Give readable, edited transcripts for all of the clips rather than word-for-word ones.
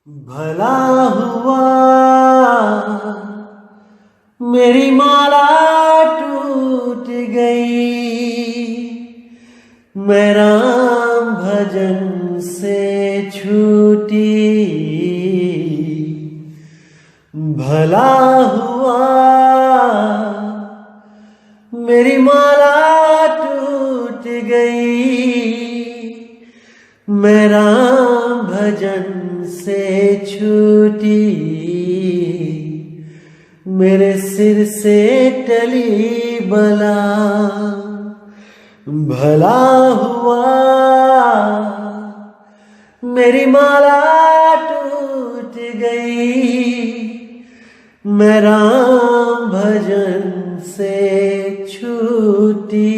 भला हुआ मेरी माला टूट गई, मैं राम भजन से छूटी। भला हुआ मेरी माला टूट गई, मैं राम भजन से छूटी। मेरे सिर से टली बला, भला हुआ मेरी माला टूट गई, मैं राम भजन से छूटी।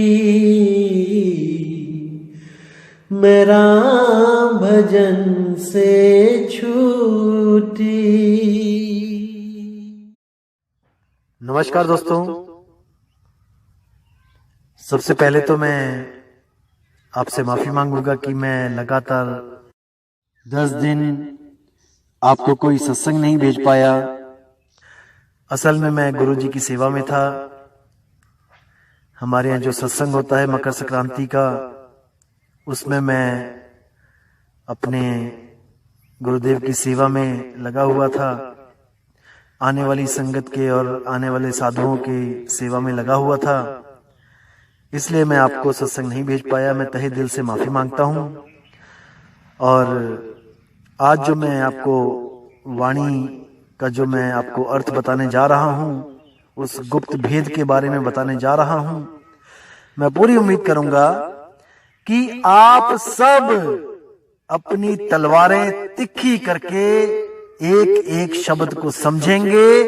मैं राम भजन से छूटी। नमस्कार दोस्तों, सबसे पहले तो मैं आपसे माफी मांगूंगा कि मैं लगातार 10 दिन आपको कोई सत्संग नहीं भेज पाया। असल में मैं गुरुजी की सेवा में था। हमारे यहाँ जो सत्संग होता है मकर संक्रांति का, उसमें मैं अपने गुरुदेव की सेवा में लगा हुआ था। आने वाली संगत के और आने वाले साधुओं की सेवा में लगा हुआ था, इसलिए मैं आपको सत्संग नहीं भेज पाया। मैं तहे दिल से माफी मांगता हूँ। और आज जो मैं आपको वाणी का जो मैं आपको अर्थ बताने जा रहा हूँ, उस गुप्त भेद के बारे में बताने जा रहा हूँ। मैं पूरी उम्मीद करूंगा कि आप सब अपनी तलवारें तिखी करके एक एक शब्द को समझेंगे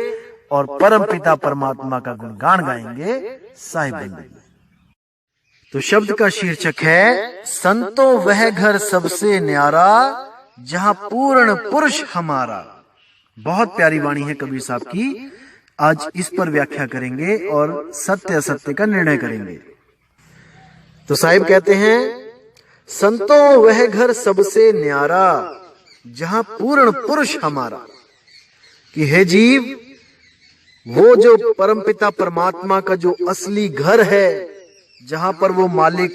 और परमपिता परमात्मा का गुणगान गाएंगे, साहिब बनेंगे। तो शब्द का शीर्षक है संतो वह घर सबसे न्यारा, जहां पूर्ण पुरुष हमारा। बहुत प्यारी वाणी है कबीर साहब की। आज इस पर व्याख्या करेंगे और सत्य असत्य का निर्णय करेंगे। तो साहिब कहते हैं, संतो वह घर सबसे न्यारा, जहां पूर्ण पुरुष हमारा। कि हे जीव, वो जो परमपिता परमात्मा का जो असली घर है, जहां पर वो मालिक,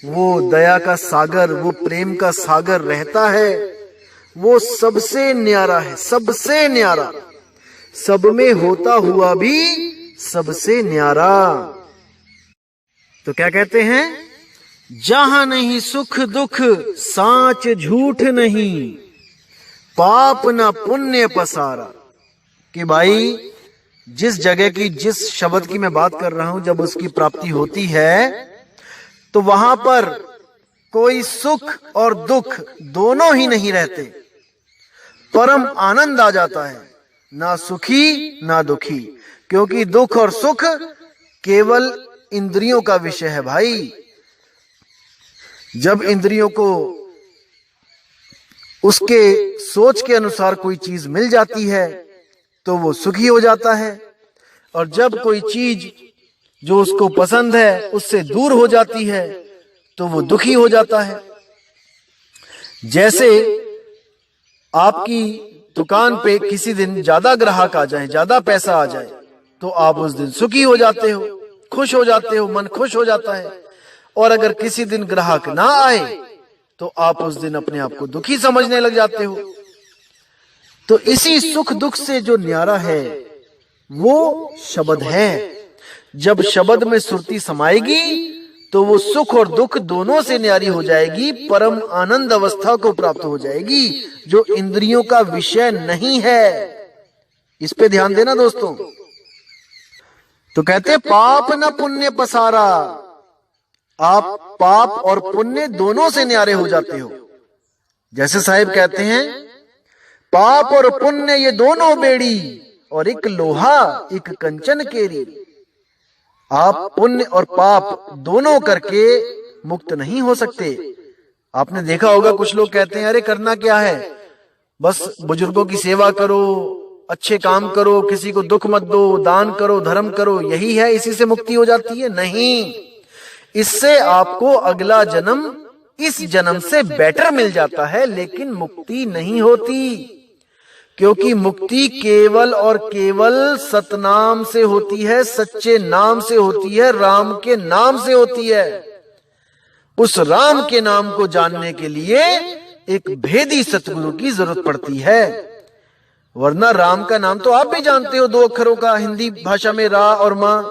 वो दया का सागर, वो प्रेम का सागर रहता है, वो सबसे न्यारा है, सबसे न्यारा, सब में होता हुआ भी सबसे न्यारा। तो क्या कहते हैं, जहां नहीं सुख दुख सांच झूठ नहीं, पाप न पुण्य पसारा। कि भाई जिस जगह की, जिस शब्द की मैं बात कर रहा हूं, जब उसकी प्राप्ति होती है तो वहां पर कोई सुख और दुख दोनों ही नहीं रहते। परम आनंद आ जाता है, ना सुखी ना दुखी, क्योंकि दुख और सुख केवल इंद्रियों का विषय है भाई। जब इंद्रियों को उसके सोच के अनुसार कोई चीज मिल जाती है तो वो सुखी हो जाता है, और जब कोई चीज जो उसको पसंद है उससे दूर हो जाती है तो वो दुखी हो जाता है। जैसे आपकी दुकान पे किसी दिन ज्यादा ग्राहक आ जाए, ज्यादा पैसा आ जाए, तो आप उस दिन सुखी हो जाते हो, खुश हो जाते हो, मन खुश हो जाता है। और अगर किसी दिन ग्राहक ना आए तो आप उस दिन अपने आप को दुखी समझने लग जाते हो। तो इसी सुख दुख से जो न्यारा है वो शब्द है। जब शब्द में सुरती समाएगी तो वो सुख और दुख दोनों से न्यारी हो जाएगी, परम आनंद अवस्था को प्राप्त हो जाएगी, जो इंद्रियों का विषय नहीं है। इस पे ध्यान देना दोस्तों। तो कहते पाप न पुण्य पसारा, आप पाप और पुण्य दोनों से न्यारे हो जाते हो। जैसे साहिब कहते हैं, पाप और पुण्य ये दोनों बेड़ी, और एक लोहा एक कंचन केरी। आप पुण्य और पाप दोनों करके मुक्त नहीं हो सकते। आपने देखा होगा कुछ लोग कहते हैं, अरे करना क्या है, बस बुजुर्गों की सेवा करो, अच्छे काम करो, किसी को दुख मत दो, दान करो, धर्म करो, यही है, इसी से मुक्ति हो जाती है। नहीं, इससे आपको अगला जन्म इस जन्म से बेटर मिल जाता है, लेकिन मुक्ति नहीं होती। क्योंकि मुक्ति केवल और केवल सतनाम से होती है, सच्चे नाम से होती है, राम के नाम से होती है। उस राम के नाम को जानने के लिए एक भेदी सतगुरु की जरूरत पड़ती है। वरना राम का नाम तो आप भी जानते हो, 2 अक्षरों का, हिंदी भाषा में रा और मां।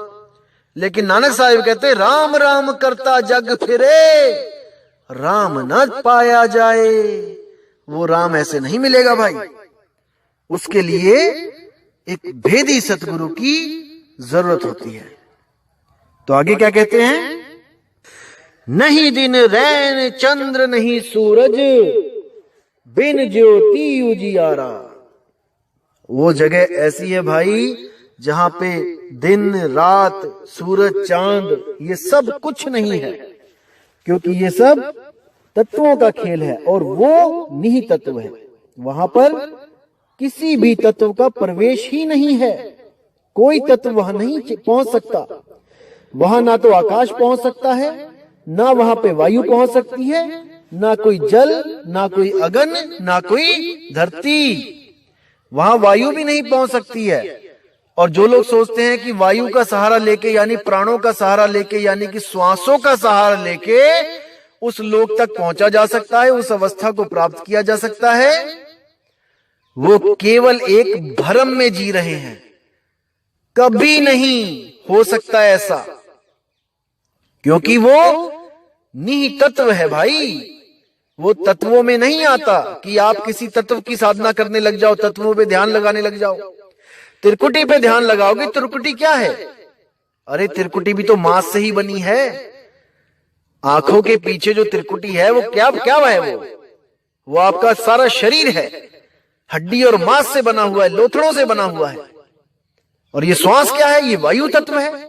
लेकिन नानक साहिब कहते राम राम करता जग फिरे, राम न पाया जाए। वो राम ऐसे नहीं मिलेगा भाई, उसके लिए एक भेदी सतगुरु की जरूरत होती है। तो आगे क्या कहते हैं? नहीं दिन रैन चंद्र नहीं सूरज, बिन ज्योति उजियारा। वो जगह ऐसी है भाई जहां पे दिन रात सूरज चांद ये सब कुछ नहीं है, क्योंकि ये सब तत्वों का खेल है और वो निहित तत्व है। वहां पर किसी भी तत्व का प्रवेश ही नहीं है, कोई तत्व वहां नहीं पहुंच सकता। वहां ना तो आकाश पहुंच सकता है, ना वहां पे वायु पहुंच सकती है, ना कोई जल, ना कोई अगन, ना कोई धरती। वहां वायु भी नहीं पहुंच सकती है। और जो लोग सोचते हैं कि वायु का सहारा लेके, यानी प्राणों का सहारा लेके, यानी कि श्वासों का सहारा लेके उस लोक तक पहुंचा जा सकता है, उस अवस्था को प्राप्त किया जा सकता है, वो केवल एक भ्रम में जी रहे हैं। कभी नहीं हो सकता ऐसा, क्योंकि वो निहित तत्व है भाई। वो तत्वों में नहीं आता कि आप किसी तत्व की साधना करने लग जाओ, तत्वों पे ध्यान लगाने लग जाओ। त्रिकुटी पे ध्यान लगाओगे, त्रिकुटी क्या है? अरे त्रिकुटी भी तो मांस से ही बनी है। आंखों के पीछे जो त्रिकुटी है वो क्या क्या है? वो आपका सारा शरीर है, हड्डी और मांस से बना हुआ है, लोथड़ों से बना हुआ है। और ये श्वास क्या है? ये वायु तत्व है।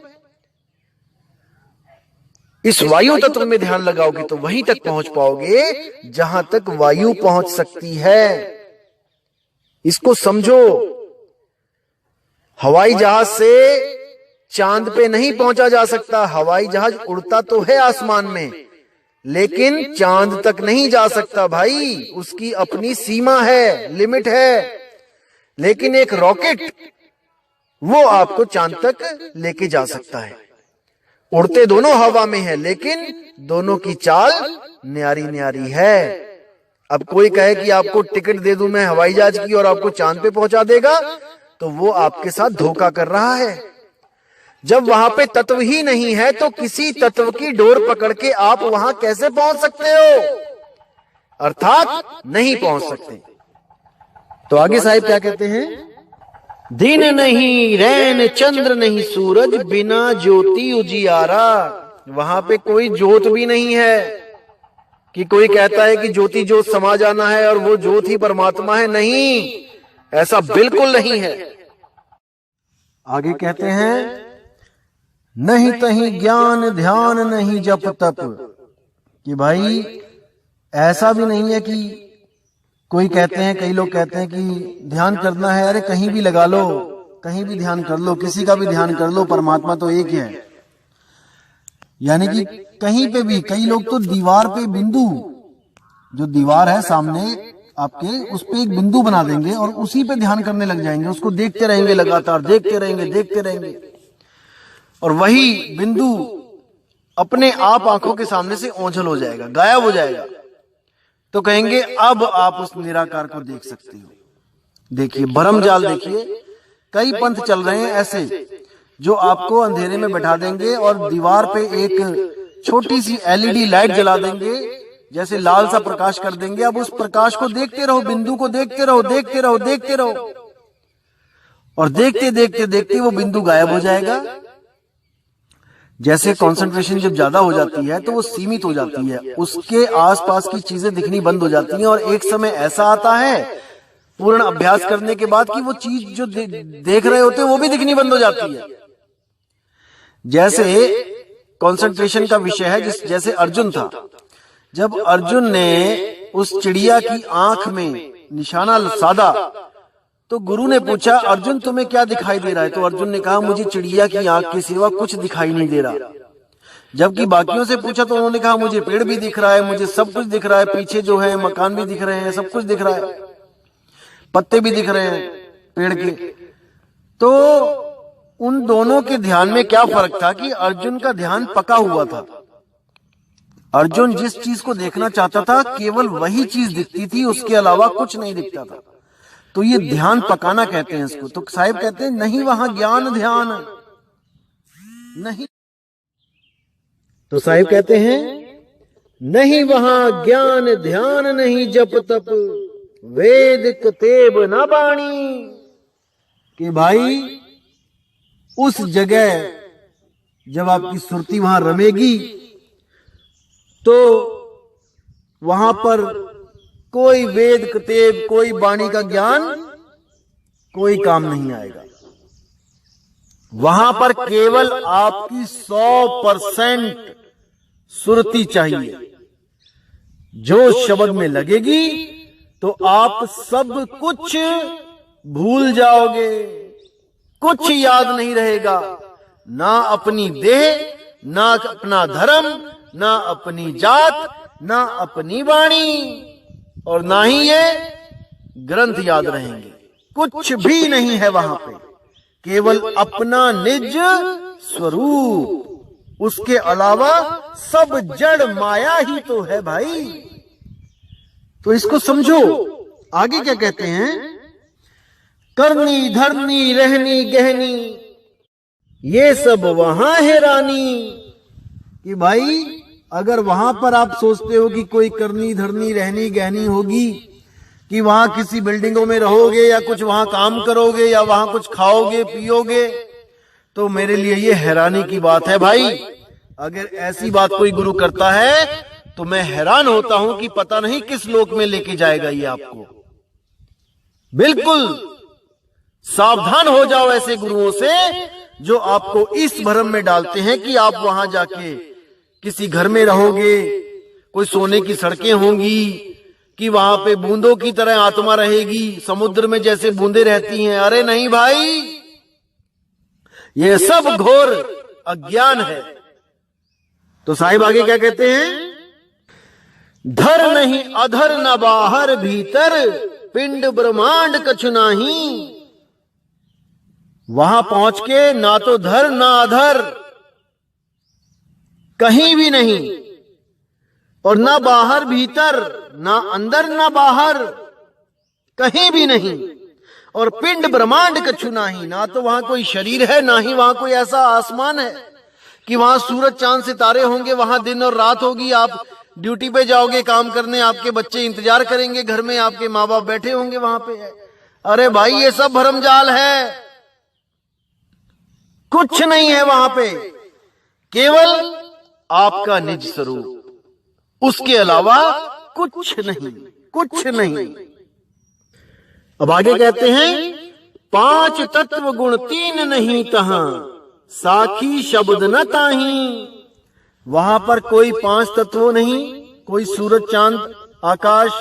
इस वायु तत्व में ध्यान लगाओगे तो वहीं तक पहुंच पाओगे जहां तक वायु पहुंच सकती है। इसको समझो। हवाई जहाज से चांद पे नहीं पहुंचा जा सकता। हवाई जहाज उड़ता तो है आसमान में, लेकिन चांद तक नहीं जा सकता भाई। उसकी अपनी सीमा है, लिमिट है। लेकिन एक रॉकेट वो आपको चांद तक लेके जा सकता है। उड़ते दोनों हवा में है, लेकिन दोनों की चाल न्यारी न्यारी है। अब कोई कहे कि आपको टिकट दे दूं मैं हवाई जहाज की और आपको चांद पे पहुंचा देगा, तो वो आपके साथ धोखा कर रहा है। जब वहां पे तत्व ही नहीं है तो किसी तत्व की डोर पकड़ के आप वहां कैसे पहुंच सकते हो? अर्थात नहीं पहुंच सकते। तो आगे साहिब क्या कहते हैं? दिन नहीं रैन चंद्र नहीं सूरज, बिना ज्योति उजियारा। वहां पे कोई ज्योत भी नहीं है कि कोई कहता है कि ज्योति ज्योत समा जाना है और वो ज्योत ही परमात्मा है। नहीं, ऐसा बिल्कुल नहीं है। आगे कहते हैं नहीं तहीं ज्ञान ध्यान नहीं जप तप। कि भाई ऐसा भी नहीं है कि कोई कहते हैं, कई लोग कहते हैं कि ध्यान करना है, अरे कहीं भी लगा लो, कहीं भी ध्यान कर लो, किसी का भी ध्यान कर लो, परमात्मा तो एक है। यानी कि कहीं पे भी, कई लोग तो दीवार पे बिंदु, जो दीवार है सामने आपके, उस पे एक बिंदु बना देंगे और उसी पे ध्यान करने लग जाएंगे। उसको देखते रहेंगे, लगातार देखते रहेंगे, देखते रहेंगे, और वही बिंदु अपने आप आंखों के सामने से ओझल हो जाएगा, गायब हो जाएगा। तो कहेंगे अब आप उस निराकार को देख सकते हो। देखिए भरम जाल, देखिए कई पंथ चल रहे हैं ऐसे, जो आपको अंधेरे में बैठा देंगे और दीवार पे एक छोटी सी एलईडी लाइट जला देंगे, जैसे लाल सा प्रकाश कर देंगे। अब उस प्रकाश को देखते रहो, बिंदु को देखते रहो, देखते रहो, देखते रहो, और देखते देखते देखते वो बिंदु गायब हो जाएगा। जैसे कंसंट्रेशन जब ज्यादा हो जाती है तो वो सीमित हो जाती है, उसके आसपास की चीजें दिखनी बंद हो जाती हैं, और एक समय ऐसा आता है पूर्ण अभ्यास करने के बाद कि वो चीज जो देख रहे होते हैं वो भी दिखनी बंद हो जाती है। जैसे कंसंट्रेशन का विषय है, जैसे अर्जुन था, जब अर्जुन ने उस चिड़िया की आंख में निशाना साधा तो गुरु ने पूछा अर्जुन तुम्हें क्या दिखाई दे रहा है? तो अर्जुन ने कहा मुझे चिड़िया की आंख के सिवा कुछ दिखाई नहीं दे रहा। जबकि बाकियों से पूछा तो उन्होंने कहा मुझे पेड़ भी दिख रहा है, मुझे सब कुछ दिख रहा है, पीछे जो है मकान भी दिख रहे हैं, सब कुछ दिख रहा है। पत्ते भी दिख रहे हैं पेड़ के। तो उन दोनों के ध्यान में क्या फर्क था कि अर्जुन का ध्यान पका हुआ था। अर्जुन जिस चीज को देखना चाहता था केवल वही चीज दिखती थी, उसके अलावा कुछ नहीं दिखता था। तो ये ध्यान पकाना कहते हैं इसको। तो साहिब कहते हैं नहीं वहां ज्ञान ध्यान नहीं। तो साहिब कहते हैं नहीं वहां ज्ञान ध्यान नहीं, जप तप वेद कतेब न बाणी। कि भाई उस जगह जब आपकी सुरती वहां रमेगी तो वहां पर कोई वेद कतेब कोई वाणी का ज्ञान कोई काम नहीं आएगा। वहां पर केवल आपकी 100% सुरती चाहिए। जो शब्द में लगेगी तो आप सब कुछ भूल जाओगे, कुछ याद नहीं रहेगा, ना अपनी देह, ना अपना धर्म, ना अपनी जात, ना अपनी वाणी, और ना ही ये ग्रंथ याद रहेंगे। कुछ भी नहीं है वहां पे, केवल अपना निज स्वरूप। उसके अलावा सब जड़ माया ही तो है भाई। तो इसको समझो। आगे क्या कहते हैं, करनी धरनी रहनी गहनी ये सब वहां है रानी। कि भाई अगर वहां पर आप सोचते हो कि कोई करनी धरनी रहनी गहनी होगी, कि वहां किसी बिल्डिंगों में रहोगे या कुछ वहां काम करोगे या वहां कुछ खाओगे पियोगे, तो मेरे लिए ये हैरानी की बात है भाई। अगर ऐसी बात कोई गुरु करता है तो मैं हैरान होता हूं कि पता नहीं किस लोक में लेके जाएगा ये आपको। बिल्कुल सावधान हो जाओ ऐसे गुरुओं से जो आपको इस भ्रम में डालते हैं कि आप वहां जाके किसी घर में रहोगे, कोई सोने की सड़कें होंगी, कि वहां पे बूंदों की तरह आत्मा रहेगी, समुद्र में जैसे बूंदे रहती हैं। अरे नहीं भाई, ये सब घोर अज्ञान है। तो साहिब आगे क्या कहते हैं, धर नहीं अधर न बाहर भीतर पिंड ब्रह्मांड कछु नाही। वहां पहुंच के ना तो धर ना अधर, कहीं भी नहीं, और ना बाहर भीतर, ना अंदर ना बाहर, कहीं भी नहीं, और पिंड ब्रह्मांड कछु नाही। ना तो वहां कोई शरीर है, ना ही वहां कोई ऐसा आसमान है कि वहां सूरज चांद सितारे होंगे, वहां दिन और रात होगी। आप ड्यूटी पे जाओगे काम करने, आपके बच्चे इंतजार करेंगे घर में, आपके माँ बाप बैठे होंगे वहां पे। अरे भाई ये सब भरमजाल है, कुछ नहीं है वहां पे, केवल आपका निज स्वरूप, उसके अलावा कुछ नहीं, कुछ नहीं। अब आगे कहते हैं, 5 तत्व गुण 3 नहीं तहां साखी शब्द न ताही। वहां पर कोई 5 तत्वों नहीं, कोई सूरज चांद आकाश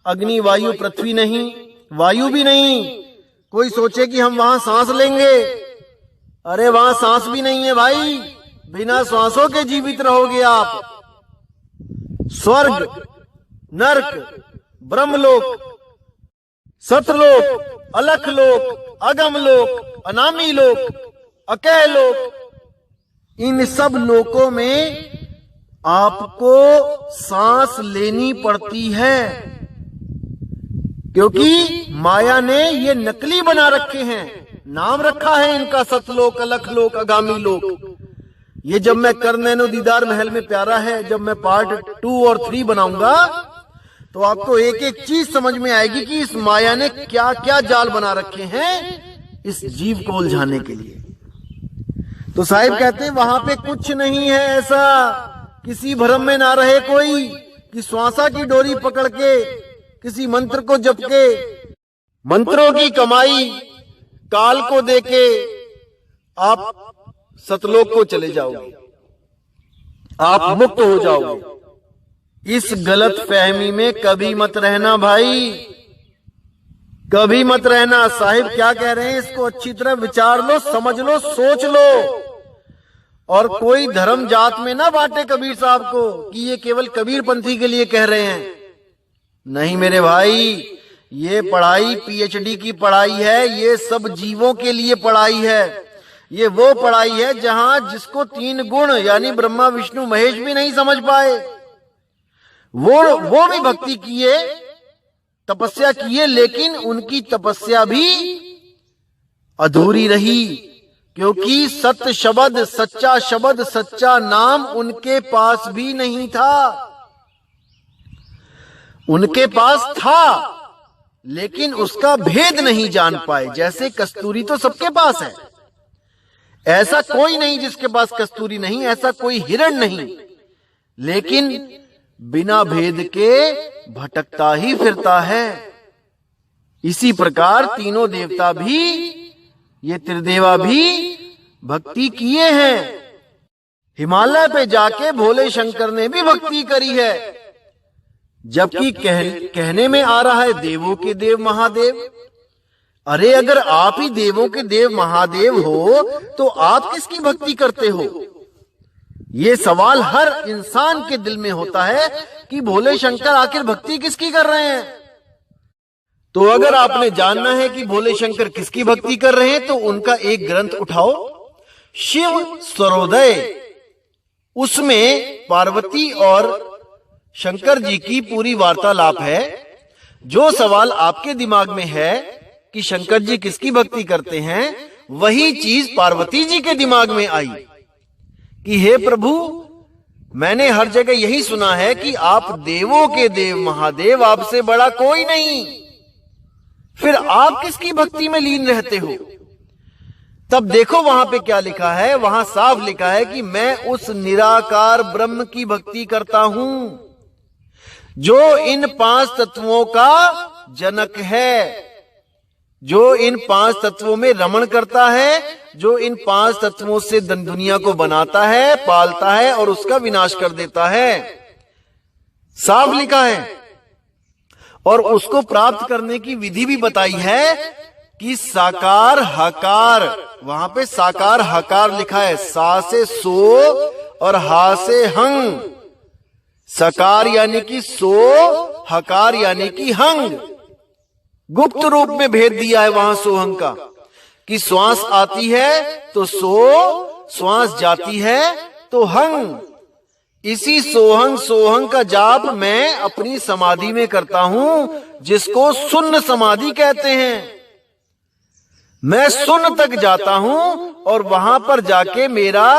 अग्नि वायु पृथ्वी नहीं, वायु भी नहीं। कोई सोचे कि हम वहां सांस लेंगे, अरे वहां सांस भी नहीं है भाई, बिना सांसों के जीवित रहोगे आप। स्वर्ग, नरक, ब्रह्मलोक, सतलोक, अलख लोक, अगम लोक, अनामी लोक, अकह लोक, इन सब लोकों में आपको सांस लेनी पड़ती है, क्योंकि माया ने ये नकली बना रखे हैं, नाम रखा है इनका सतलोक, अलख लोक, आगामी लोक। ये जब मैं कर नैनो दीदार महल में प्यारा है, जब मैं पार्ट 2 और 3 बनाऊंगा तो आपको एक एक चीज समझ में आएगी कि इस माया ने क्या क्या जाल बना रखे हैं इस जीव को उलझाने के लिए। तो साहिब कहते हैं वहां पे कुछ नहीं है ऐसा, किसी भ्रम में ना रहे कोई कि श्वासा की डोरी पकड़ के किसी मंत्र को जप के, मंत्रों की कमाई काल को देके आप सतलोक को चले जाओगे, आप मुक्त हो जाओगे। इस गलत फहमी में कभी मत रहना भाई, कभी मत रहना। साहिब क्या कह रहे हैं इसको अच्छी तरह विचार लो, समझ लो, सोच लो, और कोई धर्म जात में ना बांटे कबीर साहब को कि ये केवल कबीर पंथी के लिए कह रहे हैं। नहीं मेरे भाई, ये पढ़ाई पीएचडी की पढ़ाई है, ये सब जीवों के लिए पढ़ाई है। ये वो पढ़ाई है जहां जिसको 3 गुण यानी ब्रह्मा विष्णु महेश भी नहीं समझ पाए, वो भी भक्ति किए, तपस्या किए, लेकिन उनकी तपस्या भी अधूरी रही, क्योंकि सत्य शब्द, सच्चा शब्द, सच्चा नाम उनके पास भी नहीं था। उनके पास था लेकिन उसका भेद नहीं जान पाए। जैसे कस्तूरी तो सबके पास है, ऐसा कोई नहीं जिसके पास कस्तूरी नहीं, ऐसा कोई हिरण नहीं, लेकिन बिना भेद के भटकता ही फिरता है। इसी प्रकार तीनों देवता भी, ये त्रिदेवा भी भक्ति किए हैं। हिमालय पे जाके भोले शंकर ने भी भक्ति करी है, जबकि कहने में आ रहा है देवों के देव महादेव। अरे अगर आप ही देवों के देव महादेव हो तो आप किसकी भक्ति करते हो? ये सवाल हर इंसान के दिल में होता है कि भोले शंकर आखिर भक्ति किसकी कर रहे हैं। तो अगर आपने जानना है कि भोले शंकर किसकी भक्ति कर रहे हैं तो उनका एक ग्रंथ उठाओ, शिव स्वरोदय। उसमें पार्वती और शंकर जी की पूरी वार्तालाप है। जो सवाल आपके दिमाग में है कि शंकर जी किसकी भक्ति करते हैं, वही चीज पार्वती जी के दिमाग में आई कि हे प्रभु, मैंने हर जगह यही सुना है कि आप देवों के देव महादेव, आपसे बड़ा कोई नहीं, फिर आप किसकी भक्ति में लीन रहते हो? तब देखो वहां पे क्या लिखा है। वहां साफ लिखा है कि मैं उस निराकार ब्रह्म की भक्ति करता हूं जो इन 5 तत्वों का जनक है, जो इन 5 तत्वों में रमण करता है, जो इन 5 तत्वों से दुनिया को बनाता है, पालता है और उसका विनाश कर देता है। साफ लिखा है। और उसको प्राप्त करने की विधि भी बताई है कि साकार हकार, वहां पे साकार हकार लिखा है, सा से सो और हा से हंग। सकार यानी कि सो, हकार यानी कि हंग। गुप्त रूप में भेद दिया है वहां सोहंग का कि श्वास आती है तो सो, श्वास जाती है तो हंग। इसी सोहंग का जाप मैं अपनी समाधि में करता हूं, जिसको शून्य समाधि कहते हैं। मैं शून्य तक जाता हूं और वहां पर जाके मेरा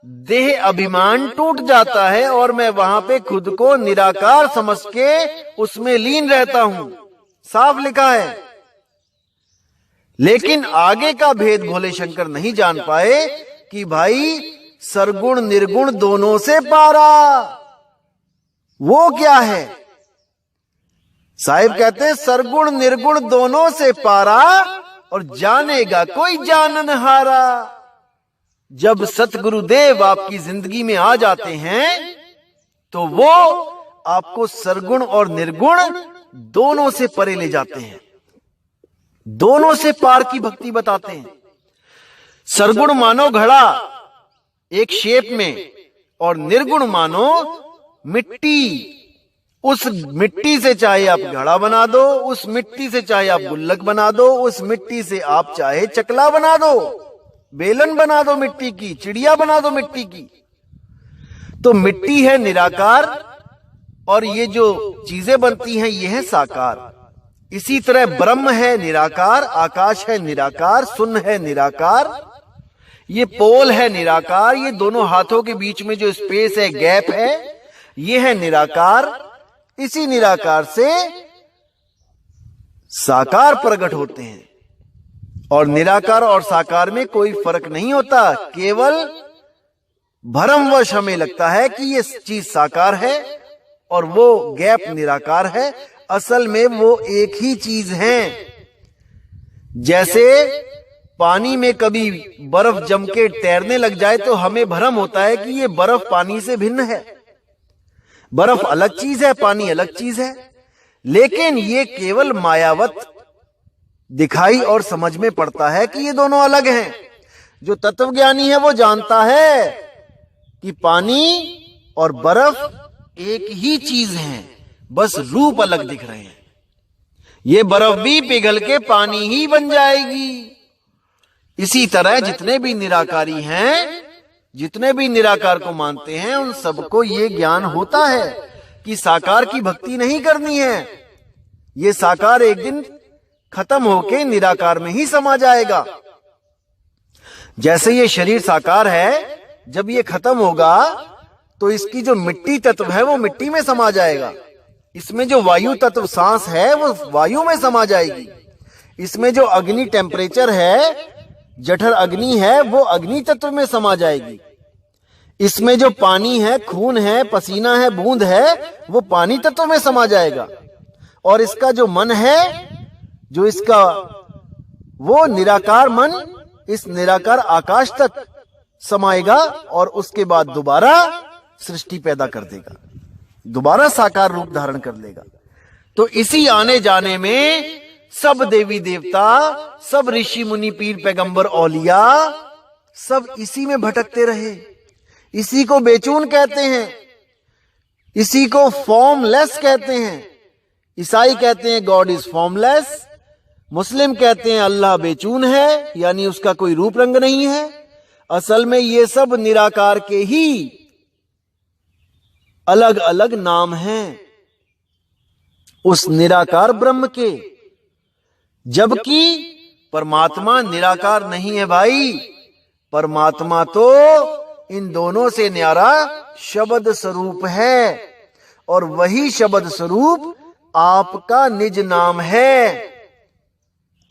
देह अभिमान टूट जाता है और मैं वहां पे खुद को निराकार समझ के उसमें लीन रहता हूं। साफ लिखा है। लेकिन आगे का भेद भोले शंकर नहीं जान पाए कि भाई सरगुण निर्गुण दोनों से पारा वो क्या है। साहिब कहते हैं सरगुण निर्गुण दोनों से पारा और जानेगा कोई जाननहारा। जब सतगुरुदेव आपकी जिंदगी में आ जाते हैं तो वो आपको सरगुण और निर्गुण दोनों से परे ले जाते हैं, दोनों से पार की भक्ति बताते हैं। सरगुण मानो घड़ा एक शेप में और निर्गुण मानो मिट्टी। उस मिट्टी से चाहे आप घड़ा बना दो, उस मिट्टी से चाहे आप गुल्लक बना दो, उस मिट्टी से आप चाहे चकला बना दो, बेलन बना दो मिट्टी की, चिड़िया बना दो मिट्टी की। तो मिट्टी है निराकार और ये जो चीजें बनती हैं ये है साकार। इसी तरह ब्रह्म है निराकार, आकाश है निराकार, शून्य है निराकार, ये पोल है निराकार, ये दोनों हाथों के बीच में जो स्पेस है, गैप है, ये है निराकार। इसी निराकार से साकार प्रकट होते हैं और निराकार और साकार में कोई फर्क नहीं होता। केवल भ्रमवश हमें लगता है कि ये चीज साकार है और वो गैप निराकार है। असल में वो एक ही चीज है। जैसे पानी में कभी बर्फ जम के तैरने लग जाए तो हमें भ्रम होता है कि ये बर्फ पानी से भिन्न है। बर्फ अलग चीज है, पानी अलग चीज है, लेकिन ये केवल मायावत दिखाई और समझ में पड़ता है कि ये दोनों अलग हैं। जो तत्वज्ञानी है वो जानता है कि पानी और बर्फ एक ही चीज है, बस रूप अलग दिख रहे हैं। ये बर्फ भी पिघल के पानी ही बन जाएगी। इसी तरह जितने भी निराकारी हैं, जितने भी निराकार को मानते हैं, उन सबको ये ज्ञान होता है कि साकार की भक्ति नहीं करनी है। ये साकार एक दिन खत्म होके निराकार में ही समा जाएगा। जैसे ये शरीर साकार है, जब ये खत्म होगा तो इसकी जो मिट्टी तत्व है वो मिट्टी में समा जाएगा। इसमें जो वायु तत्व सांस है वो वायु में समा जाएगी। इसमें जो अग्नि टेम्परेचर है, जठर अग्नि है, वो अग्नि तत्व में समा जाएगी। इसमें जो पानी है, खून है, पसीना है, बूंद है, वो पानी तत्व में समा जाएगा। और इसका जो मन है, जो इसका वो निराकार मन इस निराकार आकाश तक समाएगा और उसके बाद दोबारा सृष्टि पैदा कर देगा, दोबारा साकार रूप धारण कर लेगा। तो इसी आने जाने में सब देवी देवता, सब ऋषि मुनि, पीर पैगंबर, औलिया, सब इसी में भटकते रहे। इसी को बेचून कहते हैं, इसी को फॉर्मलेस कहते हैं। ईसाई कहते हैं गॉड इज फॉर्मलेस, मुस्लिम कहते हैं अल्लाह बेचून है, यानी उसका कोई रूप रंग नहीं है। असल में ये सब निराकार के ही अलग अलग नाम हैं, उस निराकार ब्रह्म के। जबकि परमात्मा निराकार नहीं है भाई। परमात्मा तो इन दोनों से न्यारा शब्द स्वरूप है, और वही शब्द स्वरूप आपका निज नाम है,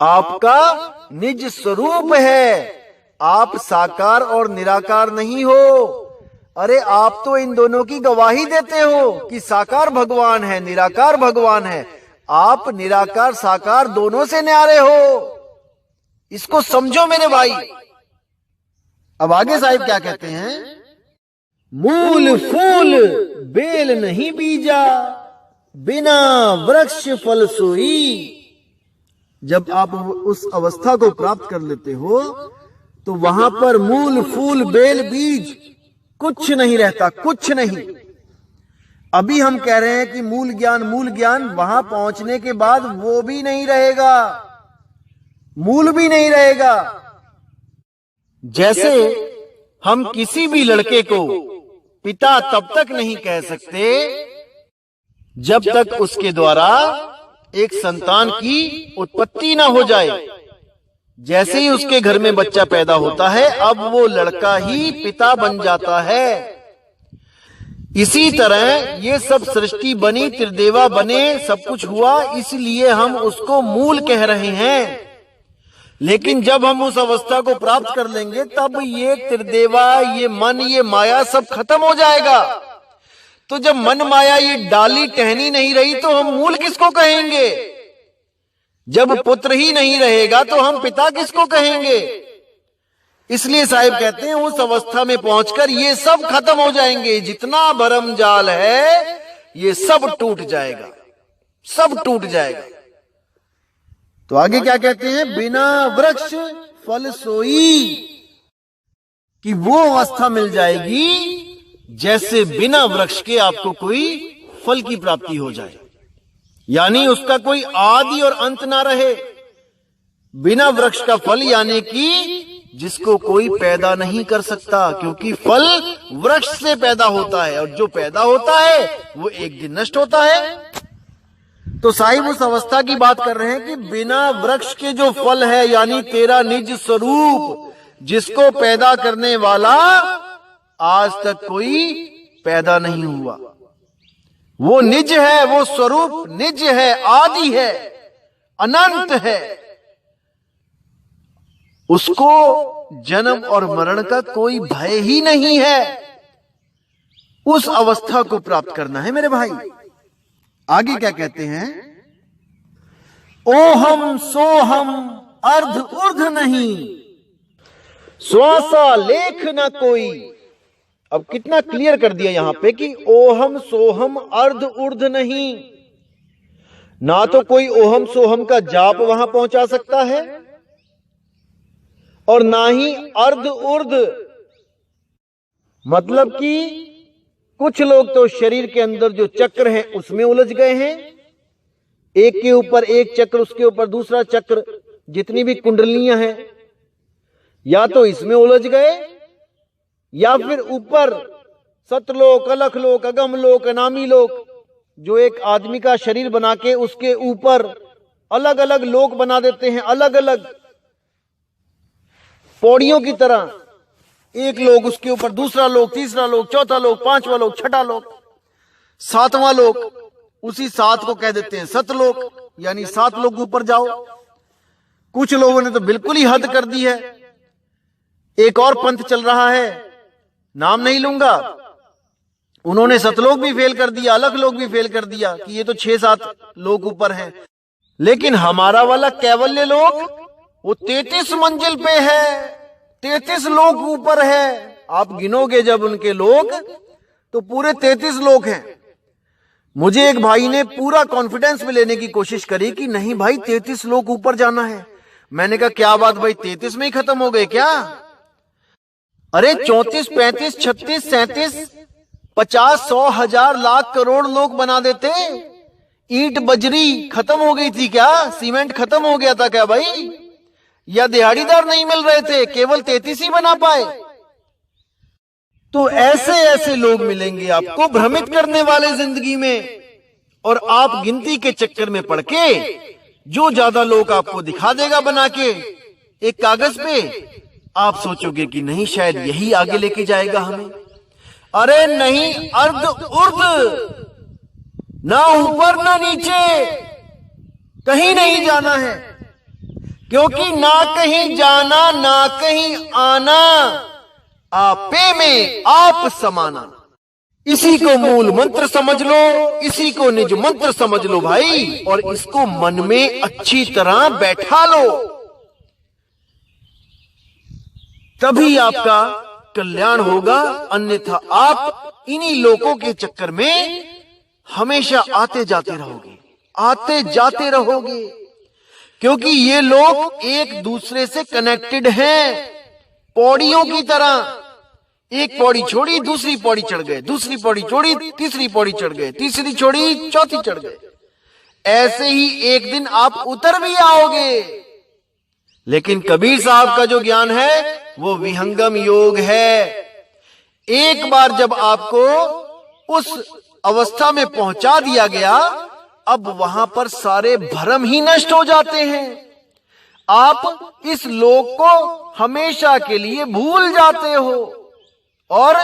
आपका निज स्वरूप है। आप साकार और निराकार नहीं हो। अरे आप तो इन दोनों की गवाही देते हो कि साकार भगवान है, निराकार भगवान है। आप निराकार साकार दोनों से न्यारे हो, इसको समझो मेरे भाई। अब आगे साहिब क्या कहते हैं? मूल फूल बेल नहीं बीजा, बिना वृक्ष फल सोई। जब आप उस अवस्था को प्राप्त कर लेते हो तो वहां पर मूल फूल बेल बीज कुछ नहीं रहता, कुछ नहीं। अभी हम कह रहे हैं कि मूल ज्ञान, वहां पहुंचने के बाद वो भी नहीं रहेगा, मूल भी नहीं रहेगा। जैसे हम किसी भी लड़के को पिता तब तक नहीं कह सकते जब तक उसके द्वारा एक संतान की उत्पत्ति ना हो जाए। जैसे ही उसके घर में बच्चा पैदा होता है, अब वो लड़का ही पिता बन जाता है। इसी तरह ये सब सृष्टि बनी, त्रिदेवा बने, सब कुछ हुआ, इसलिए हम उसको मूल कह रहे हैं। लेकिन जब हम उस अवस्था को प्राप्त कर लेंगे तब ये त्रिदेवा, ये मन, ये माया सब खत्म हो जाएगा। तो जब मन माया ये डाली टहनी नहीं रही तो हम मूल किसको कहेंगे? जब पुत्र ही नहीं रहेगा तो हम पिता किसको कहेंगे? इसलिए साहिब कहते हैं उस अवस्था में पहुंचकर ये सब खत्म हो जाएंगे। जितना भरम जाल है ये सब टूट जाएगा, सब टूट जाएगा। तो आगे क्या कहते हैं? बिना वृक्ष फल सोई, कि वो अवस्था मिल जाएगी जैसे बिना वृक्ष के आपको कोई फल की प्राप्ति हो जाए, यानी उसका कोई आदि और अंत ना रहे। बिना वृक्ष का फल यानी कि जिसको कोई पैदा नहीं कर सकता, क्योंकि फल वृक्ष से पैदा होता है और जो पैदा होता है वो एक दिन नष्ट होता है। तो साहिब उस अवस्था की बात कर रहे हैं कि बिना वृक्ष के जो फल है, यानी तेरा निज स्वरूप, जिसको पैदा करने वाला आज तक कोई पैदा नहीं हुआ। वो निज है, वो स्वरूप निज है, आदि है, अनंत है। उसको जन्म और मरण का कोई भय ही नहीं है। उस अवस्था को प्राप्त करना है मेरे भाई। आगे क्या कहते हैं? ओहम सोहम अर्ध ऊर्ध नहीं, श्वासा लेख न कोई। अब कितना क्लियर कर दिया यहां पे कि ओहम सोहम अर्ध ऊर्ध नहीं। ना तो कोई ओहम सोहम का जाप वहां पहुंचा सकता है और ना ही अर्ध ऊर्ध। मतलब कि कुछ लोग तो शरीर के अंदर जो चक्र है उसमें उलझ गए हैं, एक के ऊपर एक चक्र, उसके ऊपर दूसरा चक्र, जितनी भी कुंडलियां हैं, या तो इसमें उलझ गए या फिर ऊपर सतलोक, अलखलोक, अगमलोक, अनामी लोक, जो एक आदमी का शरीर बना के उसके ऊपर अलग अलग लोक बना देते हैं, अलग अलग पौड़ियों की तरह। एक लोक, उसके ऊपर दूसरा लोक, तीसरा लोक, चौथा लोक, पांचवा लोक, छठा लोक, सातवां लोक, उसी सात को कह देते हैं सतलोक, यानी 7 लोग ऊपर जाओ। कुछ लोगों ने तो बिल्कुल ही हद कर दी है। एक और पंथ चल रहा है, नाम नहीं लूंगा, उन्होंने सतलोक भी फेल कर दिया, अलखलोक भी फेल कर दिया कि ये तो 6-7 लोग ऊपर हैं। लेकिन हमारा वाला कैवल्य लोक वो 33 मंजिल पे है, 33 लोग ऊपर है। आप गिनोगे जब उनके लोग तो पूरे 33 लोग हैं। मुझे एक भाई ने पूरा कॉन्फिडेंस में लेने की कोशिश करी कि नहीं भाई 33 लोग ऊपर जाना है। मैंने कहा क्या बात भाई, 33 में ही खत्म हो गए क्या? अरे 34, 35, 36, 37, 50, 100, 1000, लाख, करोड़ लोग बना देते। ईंट बजरी खत्म हो गई थी क्या? सीमेंट खत्म हो गया था क्या भाई? या दिहाड़ीदार नहीं मिल रहे थे, केवल 33 ही बना पाए? तो ऐसे ऐसे लोग मिलेंगे आपको भ्रमित करने वाले जिंदगी में, और आप गिनती के चक्कर में पड़ के जो ज्यादा लोग आपको दिखा देगा बना के एक कागज पे, आप सोचोगे कि नहीं शायद यही आगे लेके जाएगा हमें। अरे नहीं, अर्ध उर्ध, ना ऊपर ना नीचे, कहीं नहीं जाना है, क्योंकि ना कहीं जाना ना कहीं आना, आपे में आप समाना। इसी को मूल मंत्र समझ लो, इसी को निज मंत्र समझ लो भाई, और इसको मन में अच्छी तरह बैठा लो, तभी आपका कल्याण होगा। अन्यथा आप इन्हीं लोगों के चक्कर में हमेशा आते जाते रहोगे, आते जाते रहोगे, क्योंकि ये लोग एक दूसरे से कनेक्टेड हैं, पौड़ियों की तरह। एक पौड़ी छोड़ी, दूसरी पौड़ी चढ़ गए, दूसरी पौड़ी छोड़ी, तीसरी पौड़ी चढ़ गए, तीसरी छोड़ी, चौथी चढ़ गए। ऐसे ही एक दिन आप उतर भी आओगे। लेकिन कबीर साहब का जो ज्ञान है वो विहंगम योग है। एक बार जब आपको उस अवस्था में पहुंचा दिया गया, अब वहां पर सारे भ्रम ही नष्ट हो जाते हैं। आप इस लोक को हमेशा के लिए भूल जाते हो, और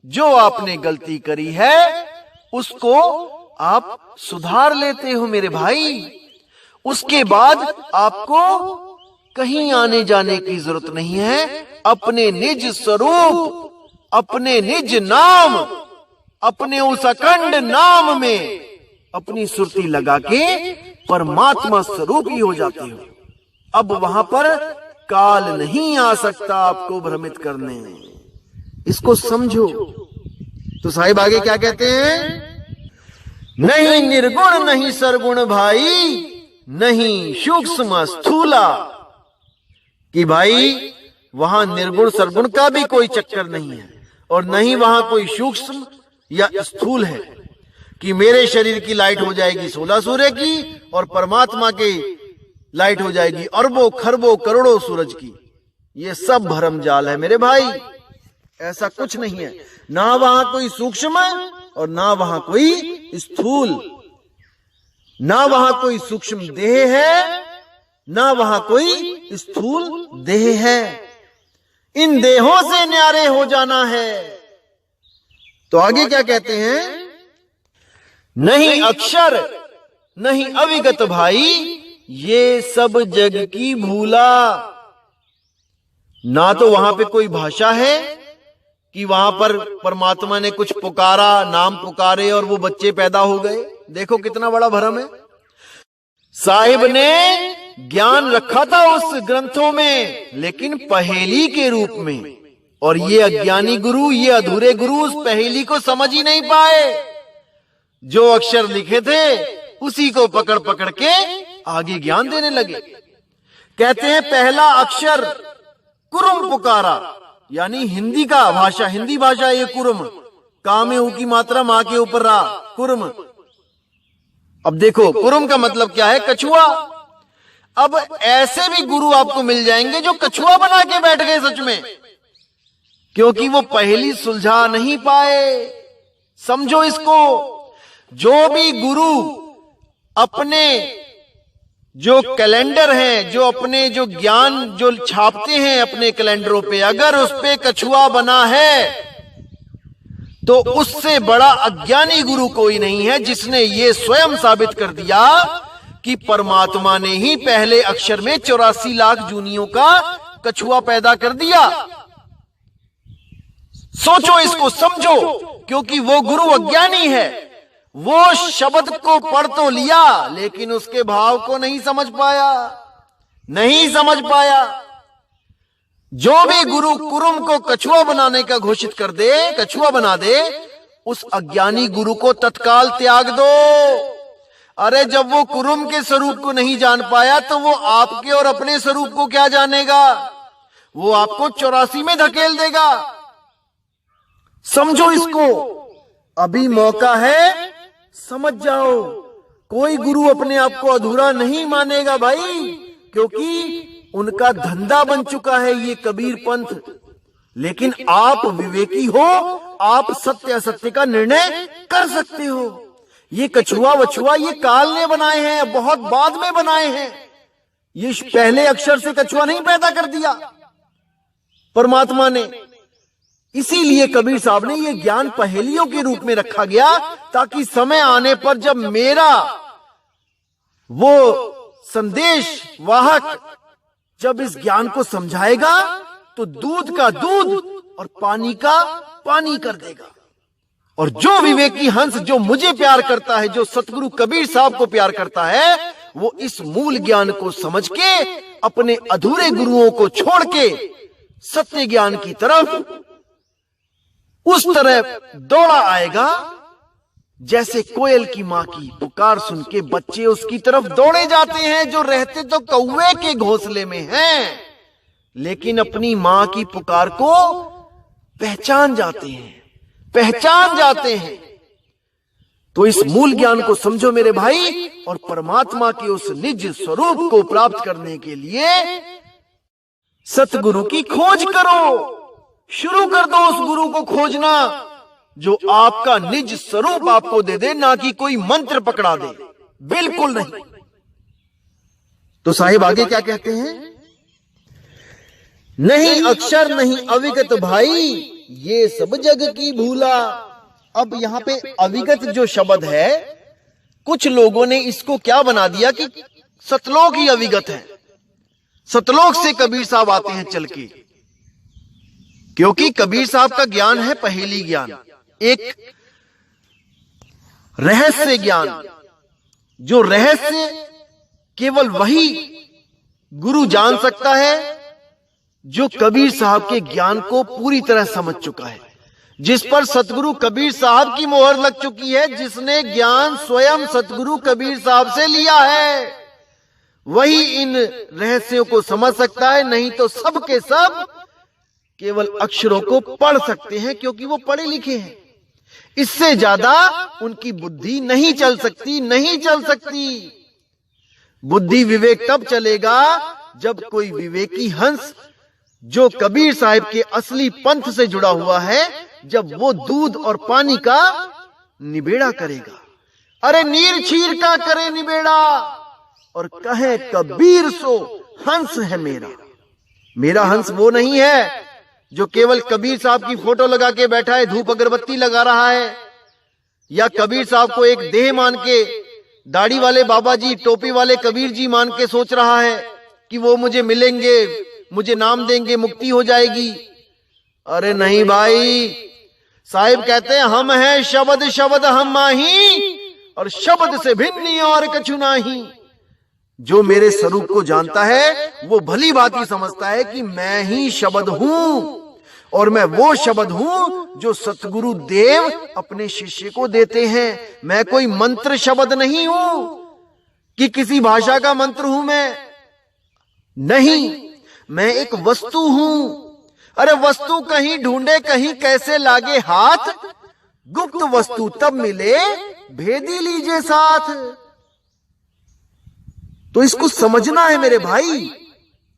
जो आपने गलती करी है उसको आप सुधार लेते हो मेरे भाई। उसके बाद आपको कहीं आने जाने की जरूरत नहीं है। अपने निज स्वरूप, अपने निज नाम, अपने उस अखंड नाम में अपनी सुरती लगा के परमात्मा स्वरूप ही हो जाते हो। अब वहां पर काल नहीं आ सकता आपको भ्रमित करने। इसको समझो। तो साहिब आगे क्या कहते हैं? नहीं निर्गुण नहीं सरगुण भाई, नहीं सूक्ष्म स्थूला। कि भाई वहां निर्गुण सरगुण का भी कोई चक्कर नहीं है, और नहीं वहां कोई सूक्ष्म या स्थूल है कि मेरे शरीर की लाइट हो जाएगी 16 सूर्य की, और परमात्मा की लाइट हो जाएगी अरबों खरबों करोड़ों सूरज की। ये सब भरम जाल है मेरे भाई, ऐसा कुछ नहीं है। ना वहां कोई सूक्ष्म और ना वहां कोई स्थूल, ना वहां कोई सूक्ष्म देह है, ना वहां कोई स्थूल देह है। इन देहों से न्यारे हो जाना है। तो आगे क्या कहते हैं? नहीं अक्षर नहीं अविगत भाई, ये सब जग की भूला। ना तो वहां पे कोई भाषा है कि वहां पर परमात्मा ने कुछ पुकारा, नाम पुकारे और वो बच्चे पैदा हो गए। देखो कितना बड़ा भ्रम है। साहिब ने ज्ञान रखा था उस ग्रंथों में, लेकिन पहेली के रूप में, और ये अज्ञानी गुरु, ये अधूरे गुरु उस पहेली को समझ ही नहीं पाए। जो अक्षर लिखे थे उसी को पकड़ पकड़ के आगे ज्ञान देने लगे। कहते हैं पहला अक्षर कुरुम पुकारा, यानी हिंदी का भाषा, हिंदी भाषा ये कुरुम, का में ऊ की मात्रा मां के ऊपर रा, कुरुम। अब देखो, कुरुम का मतलब क्या है? कछुआ। अब ऐसे भी गुरु आपको मिल जाएंगे जो कछुआ बना के बैठ गए सच में, क्योंकि वो पहली सुलझा नहीं पाए। समझो इसको, जो भी गुरु अपने जो कैलेंडर हैं, जो अपने जो ज्ञान जो छापते हैं अपने कैलेंडरों पे, अगर उस पे कछुआ बना है तो उससे बड़ा अज्ञानी गुरु कोई नहीं है, जिसने ये स्वयं साबित कर दिया कि परमात्मा ने ही पहले अक्षर में 84 लाख जूनियों का कछुआ पैदा कर दिया। सोचो इसको, समझो, क्योंकि वो गुरु अज्ञानी है। वो शब्द को पढ़ तो लिया लेकिन उसके भाव को नहीं समझ पाया। जो भी गुरु कुरुम को कछुआ बनाने का घोषित कर दे, कछुआ बना दे, उस अज्ञानी गुरु को तत्काल त्याग दो। अरे जब वो कुरुम के स्वरूप को नहीं जान पाया तो वो आपके और अपने स्वरूप को क्या जानेगा? वो आपको 84 में धकेल देगा। समझो इसको, अभी मौका है, समझ जाओ। कोई गुरु अपने आप को अधूरा नहीं मानेगा भाई, क्योंकि उनका धंधा बन चुका है ये कबीर पंथ। लेकिन आप विवेकी हो, आप सत्य असत्य का निर्णय कर सकते हो। ये कछुआ वछुआ ये काल ने बनाए हैं, बहुत बाद में बनाए हैं। ये पहले अक्षर से कछुआ नहीं पैदा कर दिया परमात्मा ने। इसीलिए कबीर साहब ने ये ज्ञान पहेलियों के रूप में रखा गया, ताकि समय आने पर जब मेरा वो संदेश वाहक जब इस ज्ञान को समझाएगा तो दूध का दूध और पानी का पानी कर देगा। और जो विवेकी हंस जो मुझे प्यार करता है, जो सतगुरु कबीर साहब को प्यार करता है, वो इस मूल ज्ञान को समझ के अपने अधूरे गुरुओं को छोड़ के सत्य ज्ञान की तरफ उस तरह दौड़ा आएगा जैसे कोयल की मां की पुकार सुन के बच्चे उसकी तरफ दौड़े जाते हैं, जो रहते तो कौवे के घोंसले में हैं, लेकिन अपनी मां की पुकार को पहचान जाते हैं। तो इस मूल ज्ञान को समझो मेरे भाई, और परमात्मा के उस निज स्वरूप को प्राप्त करने के लिए सतगुरु की खोज करो। शुरू कर दो उस गुरु को खोजना जो आपका निज स्वरूप आपको दे दे, ना कि कोई मंत्र पकड़ा दे, बिल्कुल नहीं। तो साहिब आगे क्या कहते हैं? नहीं अक्षर नहीं अविगत भाई, ये सब जग की भूला। अब यहां पे अविगत जो शब्द है, कुछ लोगों ने इसको क्या बना दिया कि सतलोक ही अविगत है। सतलोक से कबीर साहब आते हैं चल के, क्योंकि कबीर साहब का ज्ञान है पहेली ज्ञान, एक रहस्य ज्ञान, जो रहस्य केवल वही गुरु जान सकता है जो कबीर साहब के ज्ञान को पूरी तरह समझ चुका है, जिस पर सतगुरु कबीर साहब की मोहर लग चुकी है, जिसने ज्ञान स्वयं सतगुरु कबीर साहब से लिया है, वही इन रहस्यों को समझ सकता है। नहीं तो सब के सब केवल अक्षरों को पढ़ सकते हैं, क्योंकि वो पढ़े लिखे हैं। इससे ज्यादा उनकी बुद्धि नहीं चल सकती। बुद्धि विवेक तब चलेगा जब कोई विवेकी हंस जो कबीर साहिब के असली पंथ से जुड़ा हुआ है, जब वो दूध और पानी का निबेड़ा करेगा। अरे नीर छीर का करे निबेड़ा, और कहे कबीर सो हंस है मेरा हंस वो नहीं है जो केवल कबीर साहब की फोटो लगा के बैठा है, धूप अगरबत्ती लगा रहा है, या कबीर साहब को एक देह मान के, दाढ़ी वाले बाबा जी, टोपी वाले कबीर जी मान के सोच रहा है कि वो मुझे मिलेंगे, मुझे नाम देंगे, मुक्ति हो जाएगी। अरे नहीं भाई, साहिब कहते हैं हम हैं शब्द शब्द हम माही, और शब्द से भिन्न और कछु नाही। जो मेरे स्वरूप को जानता है वो भली भांति समझता है कि मैं ही शब्द हूं, और मैं वो शब्द हूं जो सतगुरु देव अपने शिष्य को देते हैं। मैं कोई मंत्र शब्द नहीं हूं कि किसी भाषा का मंत्र हूं मैं, नहीं, मैं एक वस्तु हूं। अरे वस्तु कहीं ढूंढे कहीं कैसे लागे हाथ, गुप्त वस्तु तब मिले भेदी लीजिए साथ। तो इसको समझना है मेरे भाई।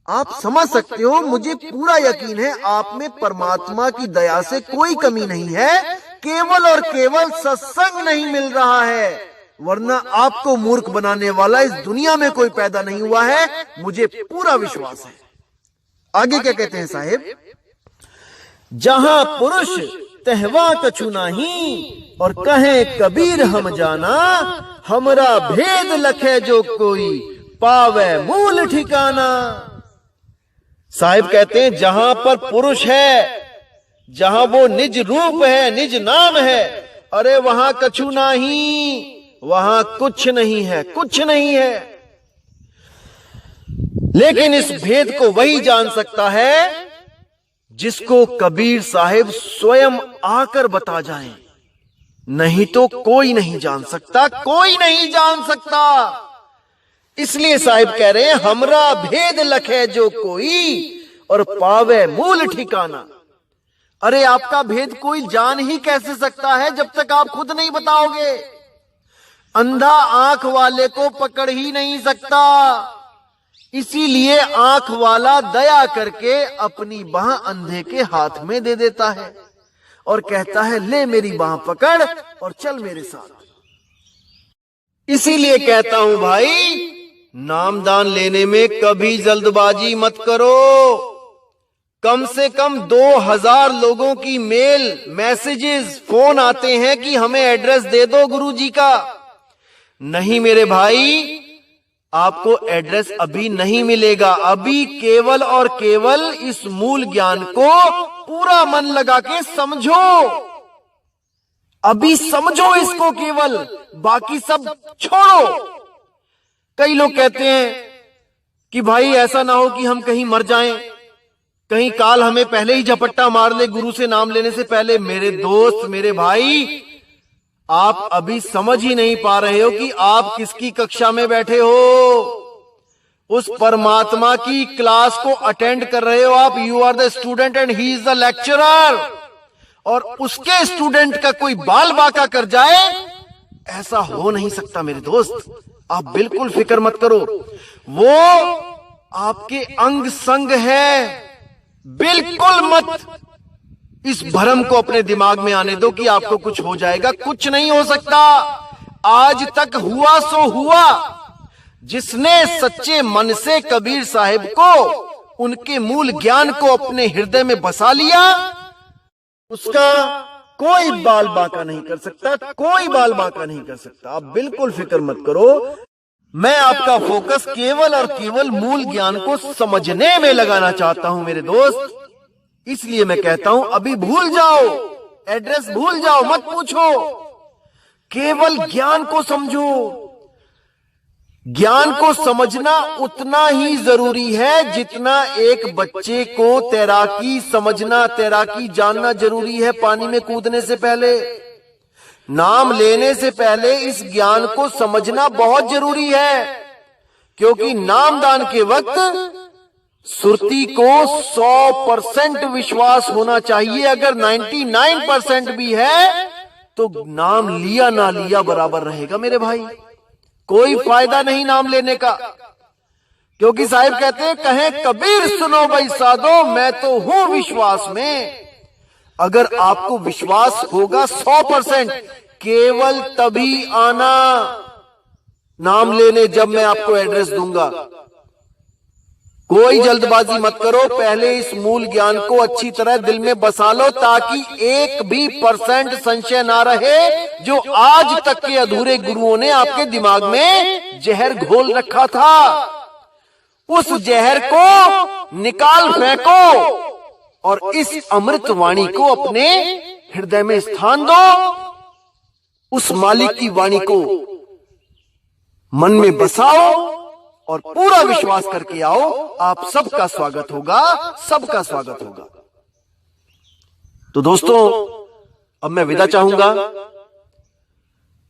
आप समझ सकते हो, मुझे पूरा यकीन है आप में परमात्मा की दया से कोई कमी नहीं है, केवल और केवल सत्संग नहीं मिल रहा है, वरना आपको मूर्ख बनाने वाला इस दुनिया में कोई पैदा नहीं हुआ है, मुझे पूरा विश्वास है। आगे क्या कहते हैं साहेब, जहां पुरुष तहवा कछु नाही, और कहे कबीर हम जाना, हमरा भेद लखे जो कोई, पावे मूल ठिकाना। साहिब कहते हैं जहां पर पुरुष है, जहां वो निज रूप है, निज नाम है, अरे वहां कछु नहीं, वहां कुछ नहीं है, कुछ नहीं है। लेकिन इस भेद को वही जान सकता है जिसको कबीर साहिब स्वयं आकर बता जाएं, नहीं तो कोई नहीं जान सकता, कोई नहीं जान सकता। इसलिए साहिब कह रहे हैं हमरा भेद लखे जो कोई, और पावे मूल ठिकाना। अरे आपका भेद कोई जान ही कैसे सकता है जब तक आप खुद नहीं बताओगे। अंधा आंख वाले को पकड़ ही नहीं सकता, इसीलिए आंख वाला दया करके अपनी बाह अंधे के हाथ में दे देता है और कहता है ले मेरी बाह पकड़ और चल मेरे साथ। इसीलिए कहता हूं भाई, नामदान लेने में कभी जल्दबाजी मत करो। कम से कम 2000 लोगों की मेल, मैसेजेस, फोन आते हैं कि हमें एड्रेस दे दो गुरुजी का। नहीं मेरे भाई, आपको एड्रेस अभी नहीं मिलेगा। अभी केवल और केवल इस मूल ज्ञान को पूरा मन लगा के समझो, अभी समझो इसको केवल, बाकी सब छोड़ो। कई लोग कहते हैं कि भाई ऐसा ना हो कि हम कहीं मर जाएं, कहीं काल हमें पहले ही झपट्टा मार ले गुरु से नाम लेने से पहले। मेरे दोस्त, मेरे भाई, आप अभी समझ ही नहीं पा रहे हो कि आप किसकी कक्षा में बैठे हो। उस परमात्मा की क्लास को अटेंड कर रहे हो आप। You are the student and he is the lecturer. और उसके स्टूडेंट का कोई बाल बाका कर जाए, ऐसा हो नहीं सकता मेरे दोस्त। आप बिल्कुल फिक्र मत करो, वो आपके अंग संग है। बिल्कुल मत इस भ्रम को अपने दिमाग में आने दो कि आपको कुछ हो जाएगा। कुछ नहीं हो सकता। आज तक हुआ सो हुआ। जिसने सच्चे मन से कबीर साहिब को, उनके मूल ज्ञान को अपने हृदय में बसा लिया, उसका कोई बाल बांका नहीं कर सकता, कोई बाल बांका नहीं कर सकता। आप बिल्कुल फिक्र मत करो। मैं आपका फोकस केवल और केवल मूल ज्ञान को समझने में लगाना चाहता हूं मेरे दोस्त। इसलिए मैं कहता हूं अभी भूल जाओ, एड्रेस भूल जाओ, मत पूछो, केवल ज्ञान को समझो। ज्ञान को समझना उतना ही जरूरी है जितना एक बच्चे को तैराकी समझना, तैराकी जानना जरूरी है पानी में कूदने से पहले। नाम लेने से पहले इस ज्ञान को समझना बहुत जरूरी है, क्योंकि नामदान के वक्त सुरती को 100% विश्वास होना चाहिए। अगर 99% भी है तो नाम लिया ना लिया बराबर रहेगा मेरे भाई। कोई फायदा नहीं नाम लेने का, क्योंकि साहिब कहते हैं कहें कबीर सुनो भाई साधो, मैं तो हूं विश्वास में। अगर आपको विश्वास होगा 100%, केवल तभी आना नाम लेने जब मैं आपको एड्रेस दूंगा। कोई जल्दबाजी मत करो, पहले इस मूल ज्ञान को अच्छी तरह दिल में बसा लो, ताकि 1% संशय ना रहे जो आज तक के अधूरे गुरुओं ने आपके दिमाग में जहर घोल रखा था। उस जहर को निकाल फेंको और इस अमृत वाणी को अपने हृदय में स्थान दो। उस मालिक की वाणी को मन में बसाओ और पूरा विश्वास करके आओ। आप सबका स्वागत होगा, सबका स्वागत होगा। तो दोस्तों, अब मैं विदा चाहूंगा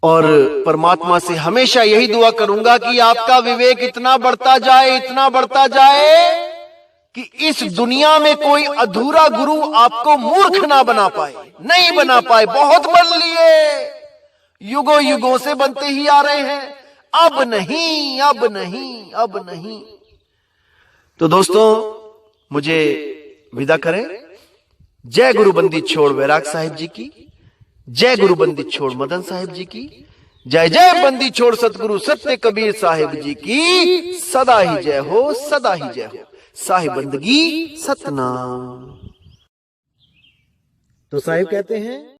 और परमात्मा से हमेशा यही दुआ करूंगा कि आपका विवेक इतना बढ़ता जाए, इतना बढ़ता जाए कि इस दुनिया में कोई अधूरा गुरु आपको मूर्ख ना बना पाए, नहीं बना पाए। बहुत बन लिए, युगों युगों से बनते ही आ रहे हैं। अब नहीं, अब नहीं, अब नहीं। तो दोस्तों मुझे विदा करें। जय गुरु बंदी छोड़ वैराग साहिब जी की, जय गुरु बंदी छोड़ मदन साहिब जी की, जय जय बंदी छोड़ सतगुरु सत्य कबीर साहिब जी की। सदा ही जय हो, सदा ही जय हो। साहिब बंदगी सतनाम। तो साहिब कहते हैं